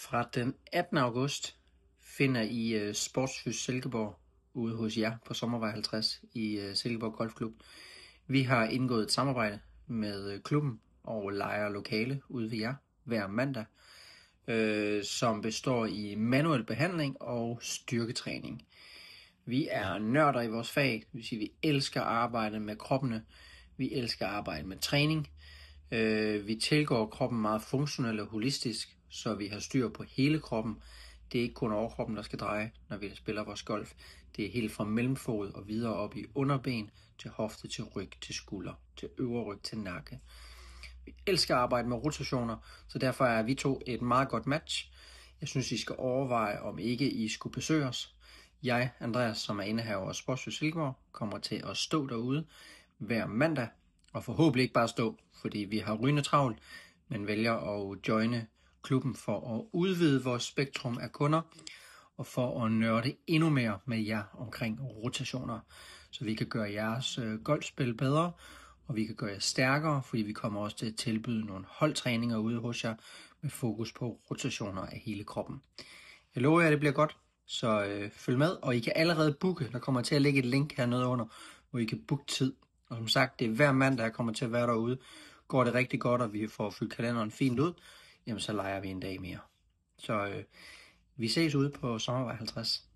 Fra den 18. august finder I Sportsfys Silkeborg ude hos jer på Sommervej 50 i Silkeborg Golfklub. Vi har indgået et samarbejde med klubben og lejer lokale ude ved jer hver mandag, som består i manuel behandling og styrketræning. Vi er nørder i vores fag, det vil sige, vi elsker at arbejde med kroppene, vi elsker at arbejde med træning. Vi tilgår kroppen meget funktionelt og holistisk, så vi har styr på hele kroppen. Det er ikke kun overkroppen, der skal dreje, når vi spiller vores golf. Det er helt fra mellemfod og videre op i underben, til hofte, til ryg, til skulder, til øvre ryg, til nakke. Vi elsker at arbejde med rotationer, så derfor er vi to et meget godt match. Jeg synes, I skal overveje, om ikke I skulle besøge os. Jeg, Andreas, som er indehaver af Sportsfys Silkeborg, kommer til at stå derude hver mandag, og forhåbentlig ikke bare stå, fordi vi har rygende travlt, men vælger at joine klubben for at udvide vores spektrum af kunder, og for at nørde endnu mere med jer omkring rotationer, så vi kan gøre jeres golfspil bedre, og vi kan gøre jer stærkere, fordi vi kommer også til at tilbyde nogle holdtræninger ude hos jer, med fokus på rotationer af hele kroppen. Jeg lover jer, at det bliver godt, så følg med, og I kan allerede booke. Der kommer til at ligge et link hernede under, hvor I kan booke tid. Og som sagt, det er hver mandag, jeg kommer til at være derude. Går det rigtig godt, og vi får fyldt kalenderen fint ud, jamen så leger vi en dag mere. Så vi ses ude på Sommervej 50.